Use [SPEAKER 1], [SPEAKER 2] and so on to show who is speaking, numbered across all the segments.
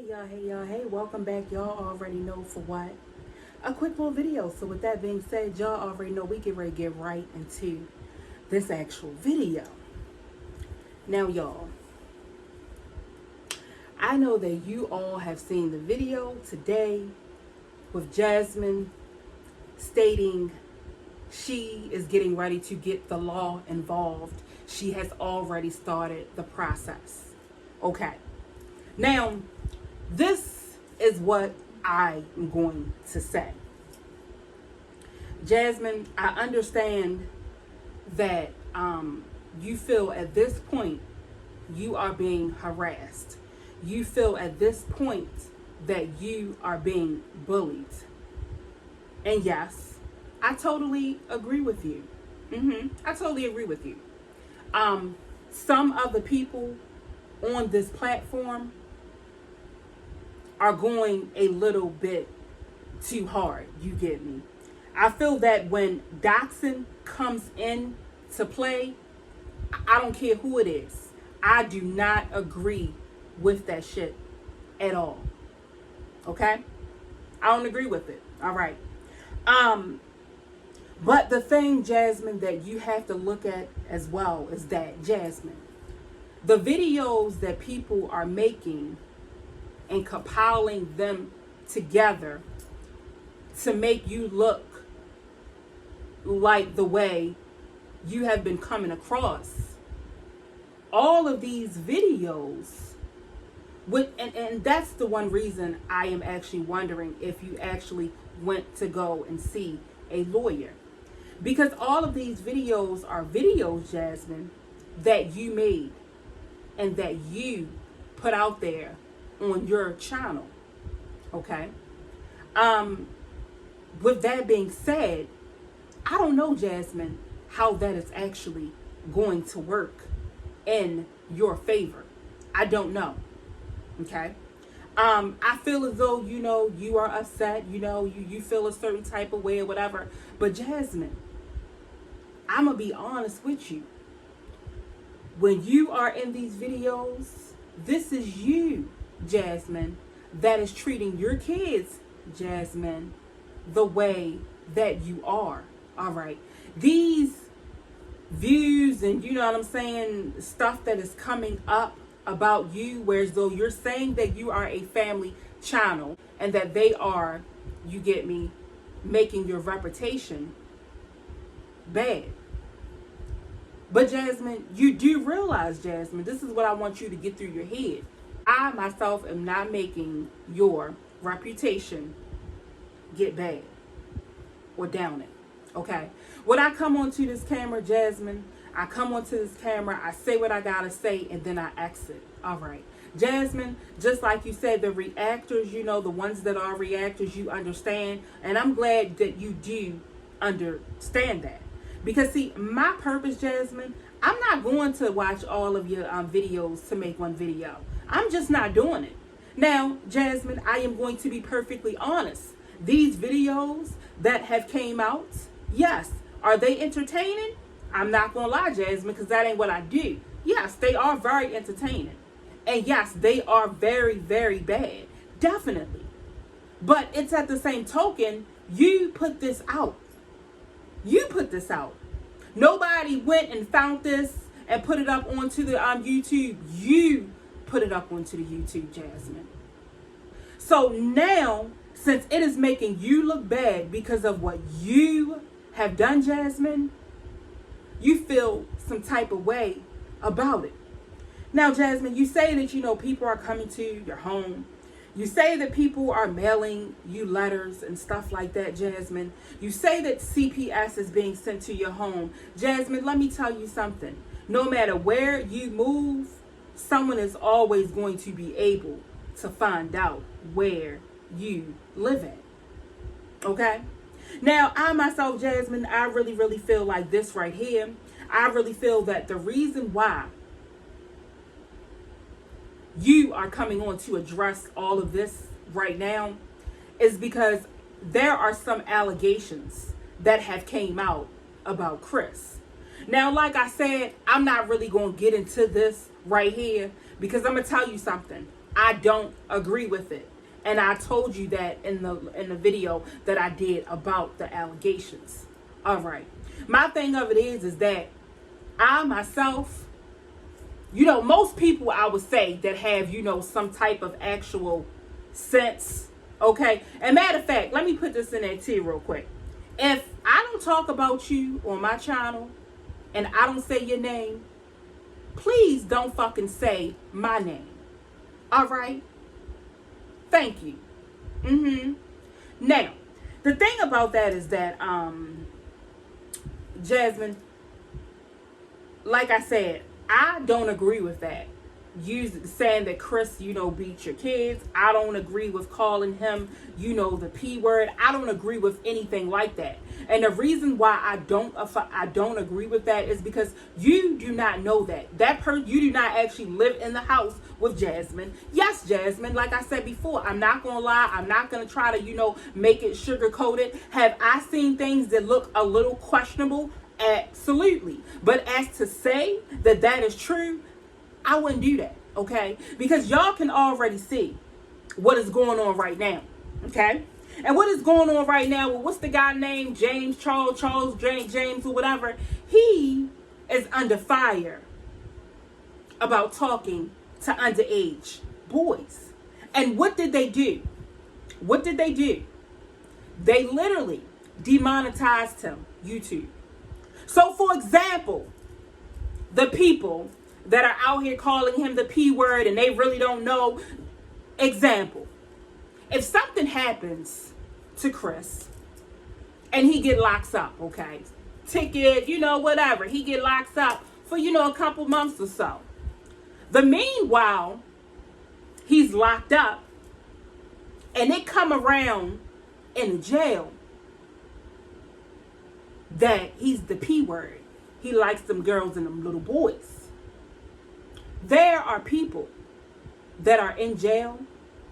[SPEAKER 1] Hey, welcome back. Y'all already know for what. A quick little video. So with that being said, y'all already know we get ready to get right into this actual video. Now, y'all, I know that you all have seen the video today with Jasmine stating she is getting ready to get the law involved. She has already started the process. Okay. Now, this is what I am going to say. Jasmine, I understand that you feel at this point you are being harassed. You feel at this point that you are being bullied. And yes, I totally agree with you. I totally agree with you. Some of the people on this platform are going a little bit too hard. You get me? I feel that when doxing comes in to play, I don't care who it is. I do not agree with that shit at all. Okay? I don't agree with it. All right. But the thing, Jasmine, that you have to look at as well is that, Jasmine, the videos that people are making and compiling them together to make you look like the way you have been coming across. All of these videos, and that's the one reason I am actually wondering if you actually went to go and see a lawyer. Because all of these videos are videos, Jasmine, that you made and that you put out there on your channel. Okay. With that being said, I don't know, Jasmine, how that is actually going to work in your favor. I don't know. Okay. I feel as though, you are upset, you feel a certain type of way or whatever. But Jasmine, I'm going to be honest with you. When you are in these videos, this is you, Jasmine, that is treating your kids, Jasmine, the way that you are. All right. These views and stuff that is coming up about you, whereas though you're saying that you are a family channel and that they are, you get me, making your reputation bad. But Jasmine, you do realize, Jasmine, this is what I want you to get through your head. I myself am not making your reputation get bad or down it. Okay. When I come onto this camera, Jasmine, I come onto this camera, I say what I gotta say, and then I exit. All right. Jasmine, just like you said, the reactors, the ones that are reactors, you understand. And I'm glad that you do understand that. Because, see, my purpose, Jasmine, I'm not going to watch all of your videos to make one video. I'm just not doing it. Now, Jasmine, I am going to be perfectly honest. These videos that have came out, yes, are they entertaining? I'm not going to lie, Jasmine, because that ain't what I do. Yes, they are very entertaining. And yes, they are very, very bad. Definitely. But it's at the same token, you put this out. You put this out. Nobody went and found this and put it up onto the YouTube. You put it up onto the YouTube, Jasmine. So now, since it is making you look bad because of what you have done, Jasmine, you feel some type of way about it. Now, Jasmine, you say that, people are coming to your home. You say that people are mailing you letters and stuff like that, Jasmine. You say that CPS is being sent to your home. Jasmine, let me tell you something. No matter where you move, someone is always going to be able to find out where you live at. Okay? Now, I myself, Jasmine, I really, really feel like this right here. I really feel that the reason why you are coming on to address all of this right now is because there are some allegations that have came out about Chris. Now, like I said, I'm not really going to get into this right here because I'm going to tell you something. I don't agree with it. And I told you that in the video that I did about the allegations. All right. My thing of it is that I myself, most people I would say that have, some type of actual sense. Okay. And matter of fact, let me put this in there too real quick. If I don't talk about you on my channel and I don't say your name, please don't fucking say my name. All right? Thank you. Now, the thing about that is that, Jasmine, like I said, I don't agree with that. You saying that Chris, beat your kids. I don't agree with calling him, the P word. I don't agree with anything like that. And the reason why I don't agree with that is because you do not know that. You do not actually live in the house with Jasmine. Yes, Jasmine, like I said before, I'm not going to lie. I'm not going to try to, make it sugar coated. Have I seen things that look a little questionable? Absolutely. But as to say that is true, I wouldn't do that, okay? Because y'all can already see what is going on right now, okay? And what is going on right now, well, what's the guy named Charles James or whatever? He is under fire about talking to underage boys. And what did they do? They literally demonetized him, YouTube. So, for example, the people that are out here calling him the P word and they really don't know. Example, if something happens to Chris and he get locked up, okay, ticket, whatever, he get locked up for, a couple months or so. The meanwhile, he's locked up and they come around in the jail that he's the P word. He likes them girls and them little boys. There are people that are in jail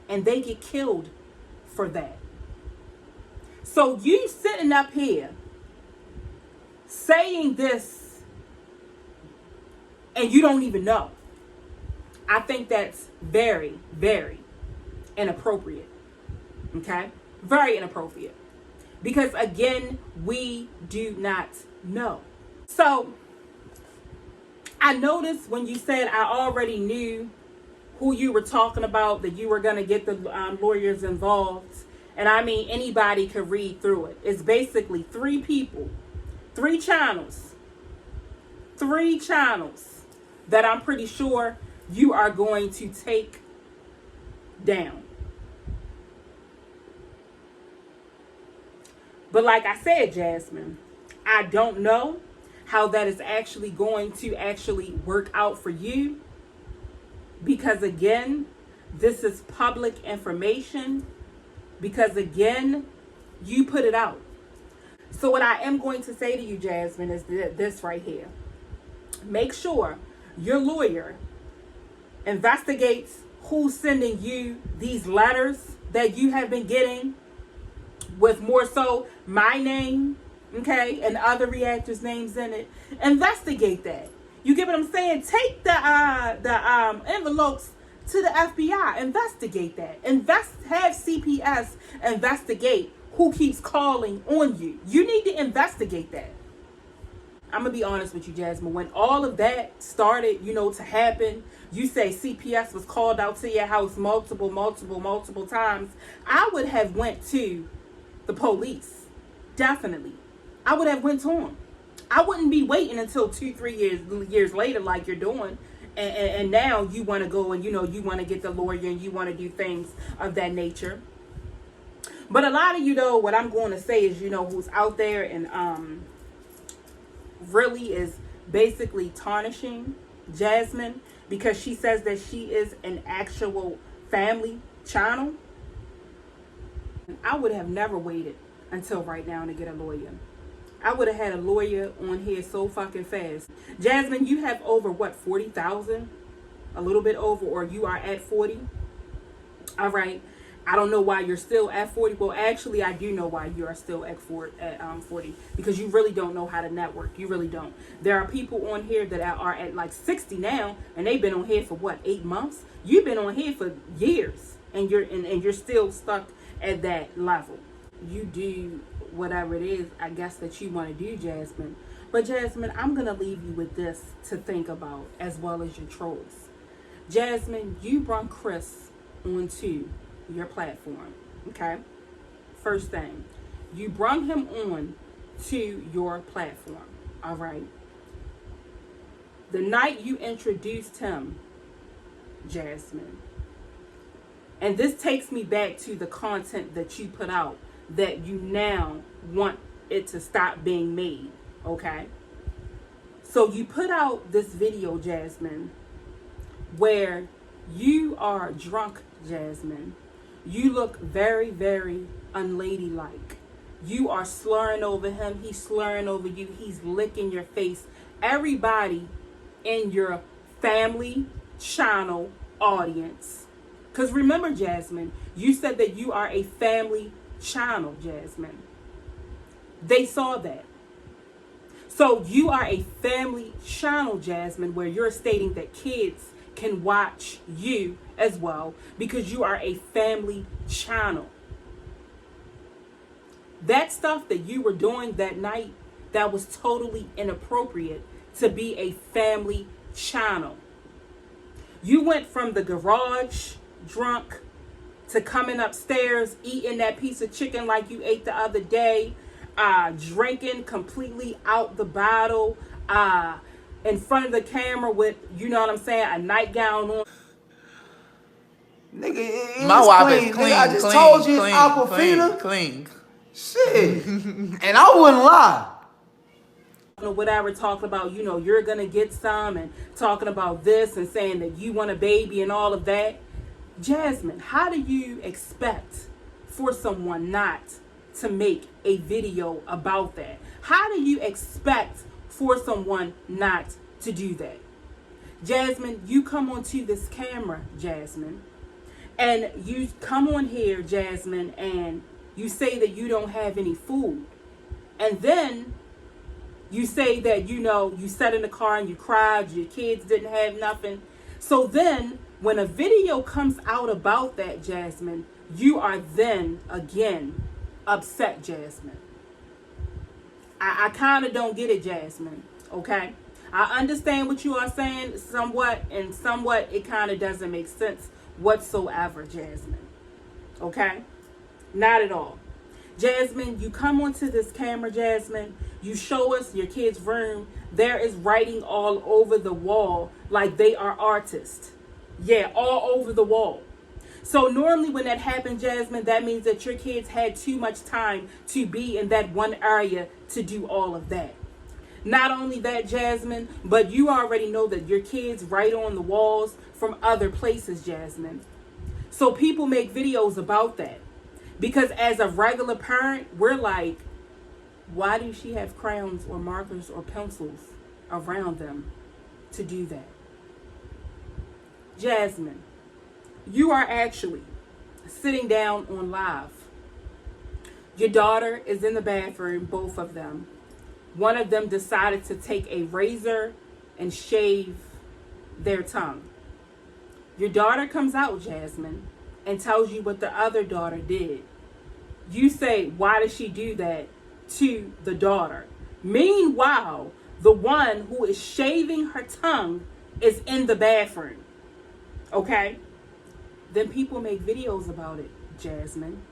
[SPEAKER 1] and they get killed for that. So you sitting up here saying this and you don't even know. I think that's very, very inappropriate. Okay? Very inappropriate. Because again, we do not know. So I noticed when you said I already knew who you were talking about, that you were going to get the lawyers involved. And I mean, anybody could read through it. It's basically 3 people, 3 channels that I'm pretty sure you are going to take down. But like I said, Jasmine, I don't know how that is actually going to actually work out for you. Because again, this is public information. Because again, you put it out. So what I am going to say to you, Jasmine, is this right here. Make sure your lawyer investigates who's sending you these letters that you have been getting with more so my name, okay, and other reactors' names in it. Investigate that. You get what I'm saying? Take the envelopes to the FBI. Investigate that. Have CPS investigate who keeps calling on you. You need to investigate that. I'm going to be honest with you, Jasmine. When all of that started, to happen, you say CPS was called out to your house multiple times. I would have went to the police. Definitely. I would have went to them. I wouldn't be waiting until 2-3 years later like you're doing. And now you want to go and, you want to get the lawyer and you want to do things of that nature. But a lot of you, though, what I'm going to say is, who's out there and really is basically tarnishing Jasmine because she says that she is an actual family channel. I would have never waited until right now to get a lawyer. I would have had a lawyer on here so fucking fast. Jasmine, you have over 40,000, a little bit over, or you are at 40. All right. I don't know why you're still at 40. Well, actually, I do know why you are still at 40, because you really don't know how to network. You really don't. There are people on here that are at like 60 now, and they've been on here for 8 months. You've been on here for years, and you're still stuck at that level. You do whatever it is, I guess, that you want to do, Jasmine. But Jasmine, I'm gonna leave you with this to think about, as well as your trolls. Jasmine, you brought Chris onto your platform. Okay. First thing, you brought him on to your platform. All right. The night you introduced him, Jasmine, and this takes me back to the content that you put out that you now want it to stop being made. Okay. So you put out this video, Jasmine, where you are drunk, Jasmine. You look very, very unladylike. You are slurring over him. He's slurring over you. He's licking your face. Everybody in your family channel audience. Because remember, Jasmine, you said that you are a family channel, Jasmine. They saw that. So you are a family channel, Jasmine, where you're stating that kids can watch you as well because you are a family channel. That stuff that you were doing that night, that was totally inappropriate to be a family channel. You went from the garage drunk to coming upstairs eating that piece of chicken like you ate the other day, drinking completely out the bottle, in front of the camera with, you know what I'm saying, a nightgown on.
[SPEAKER 2] Nigga, it's
[SPEAKER 3] my wife
[SPEAKER 2] clean.
[SPEAKER 3] is clean.
[SPEAKER 2] Nigga, I just
[SPEAKER 3] clean,
[SPEAKER 2] told you
[SPEAKER 3] clean,
[SPEAKER 2] it's Aquafina.
[SPEAKER 3] Clean.
[SPEAKER 2] Shit. And I wouldn't lie.
[SPEAKER 1] Whatever, talking about, you know, you're gonna get some, and talking about this and saying that you want a baby and all of that. Jasmine, how do you expect for someone not to make a video about that? How do you expect for someone not to do that? Jasmine, you come onto this camera, Jasmine, and you come on here, Jasmine, and you say that you don't have any food. And then you say that, you know, you sat in the car and you cried, your kids didn't have nothing. So then when a video comes out about that, Jasmine, you are then again upset, Jasmine. I kind of don't get it, Jasmine. Okay. I understand what you are saying somewhat, and somewhat it kind of doesn't make sense whatsoever, Jasmine. Okay. Not at all. Jasmine, you come onto this camera, Jasmine. You show us your kid's room. There is writing all over the wall like they are artists. Yeah, all over the wall. So normally when that happens, Jasmine, that means that your kids had too much time to be in that one area to do all of that. Not only that, Jasmine, but you already know that your kids write on the walls from other places, Jasmine. So people make videos about that. Because as a regular parent, we're like, why does she have crayons or markers or pencils around them to do that? Jasmine, you are actually sitting down on live. Your daughter is in the bathroom, both of them. One of them decided to take a razor and shave their tongue. Your daughter comes out, Jasmine, and tells you what the other daughter did. You say, why did she do that to the daughter? Meanwhile, the one who is shaving her tongue is in the bathroom. Okay? Then people make videos about it, Jasmine.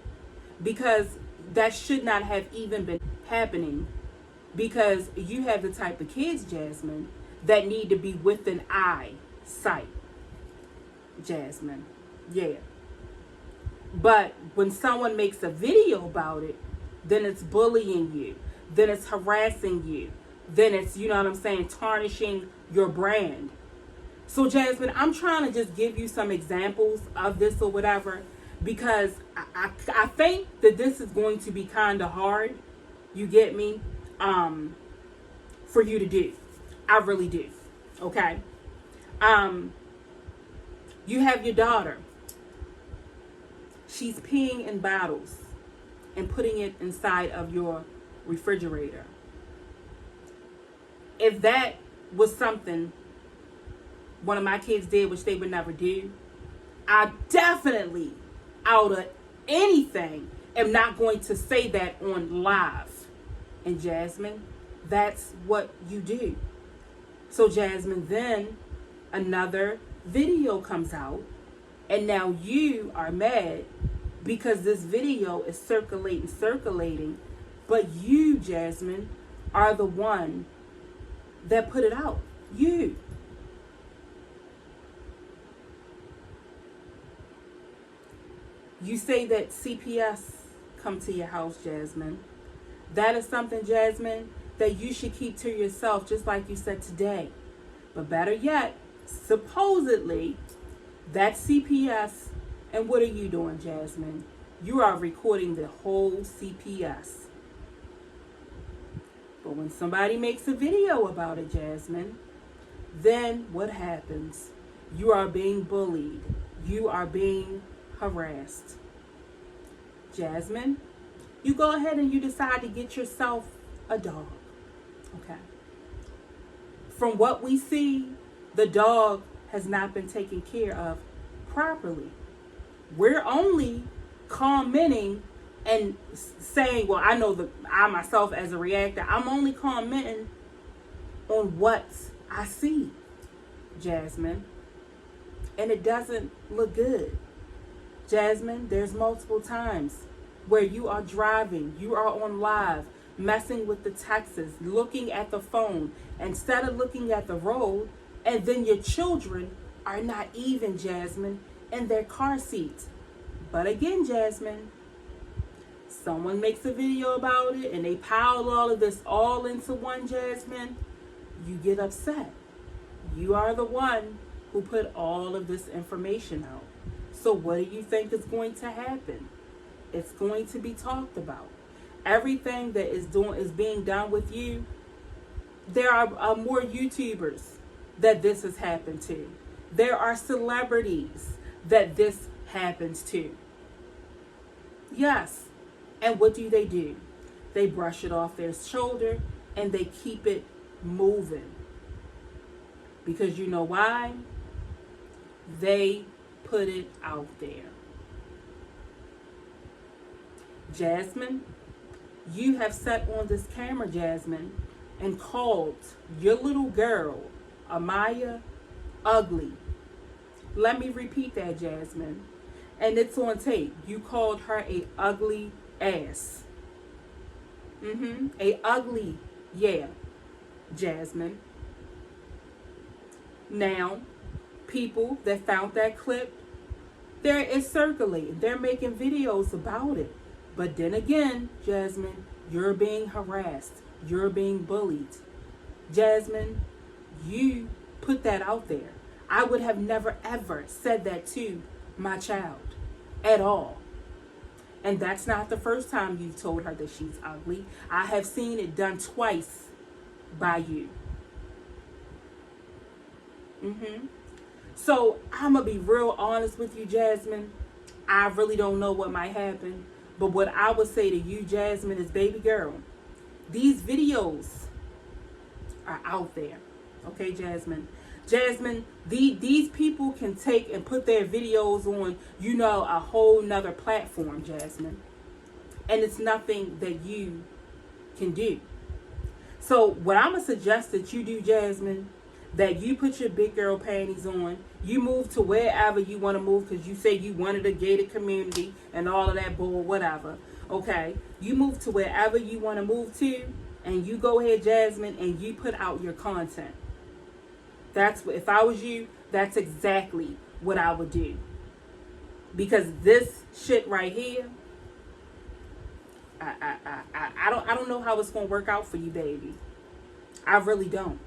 [SPEAKER 1] Because that should not have even been happening. Because you have the type of kids, Jasmine, that need to be within eyesight. Jasmine. Yeah. But when someone makes a video about it, then it's bullying you. Then it's harassing you. Then it's, you know what I'm saying, tarnishing your brand. So, Jasmine, I'm trying to just give you some examples of this or whatever, because I think that this is going to be kind of hard, you get me, for you to do. I really do. Okay? You have your daughter. She's peeing in bottles and putting it inside of your refrigerator. If that was something one of my kids did, which they would never do, I definitely, out of anything, am not going to say that on live. And Jasmine, that's what you do. So Jasmine, then another video comes out, and now you are mad because this video is circulating, but you, Jasmine, are the one that put it out. You. You say that CPS come to your house, Jasmine. That is something, Jasmine, that you should keep to yourself, just like you said today. But better yet, supposedly, that CPS, and what are you doing, Jasmine? You are recording the whole CPS. But when somebody makes a video about it, Jasmine, then what happens? You are being bullied. You are being harassed. Jasmine, you go ahead and you decide to get yourself a dog. Okay. From what we see, the dog has not been taken care of properly. We're only commenting and saying, well, I myself as a reactor, I'm only commenting on what I see, Jasmine. And it doesn't look good. Jasmine, there's multiple times where you are driving, you are on live, messing with the texts, looking at the phone instead of looking at the road, and then your children are not even, Jasmine, in their car seats. But again, Jasmine, someone makes a video about it and they pile all of this all into one, Jasmine, you get upset. You are the one who put all of this information out. So what do you think is going to happen? It's going to be talked about. Everything that is being done with you, there are more YouTubers that this has happened to. There are celebrities that this happens to. Yes. And what do? They brush it off their shoulder and they keep it moving. Because you know why? They put it out there. Jasmine, you have sat on this camera, Jasmine, and called your little girl, Amaya, ugly. Let me repeat that, Jasmine. And it's on tape. You called her a ugly ass. A ugly, yeah, Jasmine. Now, people that found that clip, it's circulating. They're making videos about it. But then again, Jasmine, you're being harassed. You're being bullied. Jasmine, you put that out there. I would have never ever said that to my child at all. And that's not the first time you've told her that she's ugly. I have seen it done twice by you. So I'm going to be real honest with you, Jasmine. I really don't know what might happen. But what I would say to you, Jasmine, is, baby girl, these videos are out there. Okay, Jasmine? Jasmine, these people can take and put their videos on, a whole nother platform, Jasmine. And it's nothing that you can do. So what I'm going to suggest that you do, Jasmine, that you put your big girl panties on, you move to wherever you want to move, because you say you wanted a gated community and all of that bull, whatever. Okay, you move to wherever you want to move to, and you go ahead, Jasmine, and you put out your content. That's what, if I was you, that's exactly what I would do. Because this shit right here, I don't know how it's gonna work out for you, baby. I really don't.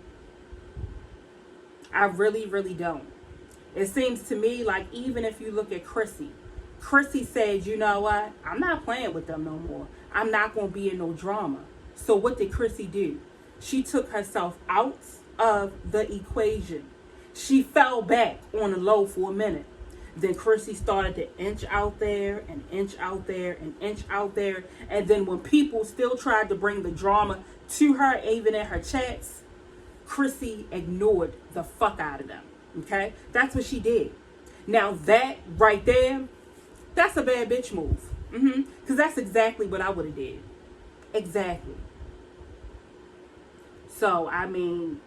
[SPEAKER 1] I really, really don't. It seems to me like, even if you look at Chrissy said, you know what? I'm not playing with them no more. I'm not going to be in no drama. So what did Chrissy do? She took herself out of the equation. She fell back on the low for a minute. Then Chrissy started to inch out there and inch out there and inch out there. And then when people still tried to bring the drama to her, even in her chats, Chrissy ignored the fuck out of them. Okay? That's what she did. Now that right there, that's a bad bitch move. Because that's exactly what I would have did. Exactly. So, I mean,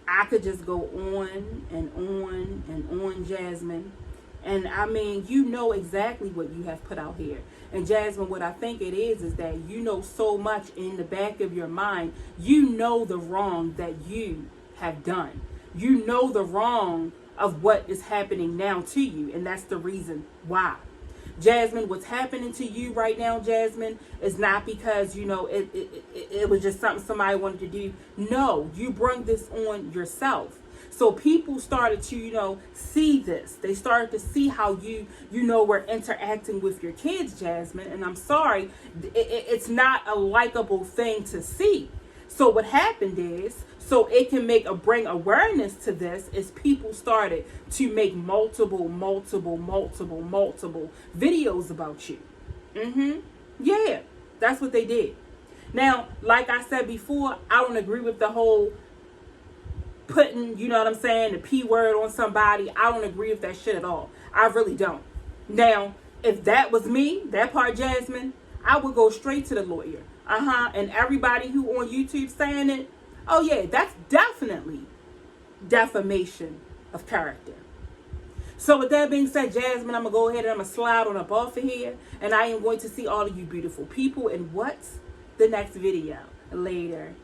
[SPEAKER 1] I could just go on and on and on, Jasmine. And I mean, you know exactly what you have put out here. And Jasmine, what I think it is that you know so much in the back of your mind. You know the wrong that you have done. You know the wrong of what is happening now to you. And that's the reason why. Jasmine, what's happening to you right now, Jasmine, is not because, you know, it was just something somebody wanted to do. No, you brought this on yourself. So people started to, you know, see this. They started to see how you know, were interacting with your kids, Jasmine. And I'm sorry, it's not a likable thing to see. So what happened is, so it can bring awareness to this, is people started to make multiple videos about you. Yeah, that's what they did. Now, like I said before, I don't agree with the whole putting, you know what I'm saying, the P word on somebody. I don't agree with that shit at all. I really don't. Now, if that was me, that part, Jasmine, I would go straight to the lawyer. And everybody who on YouTube saying it, oh yeah, that's definitely defamation of character. So with that being said, Jasmine, I'm going to go ahead and I'm going to slide on up off of here. And I am going to see all of you beautiful people in what's the next video. Later.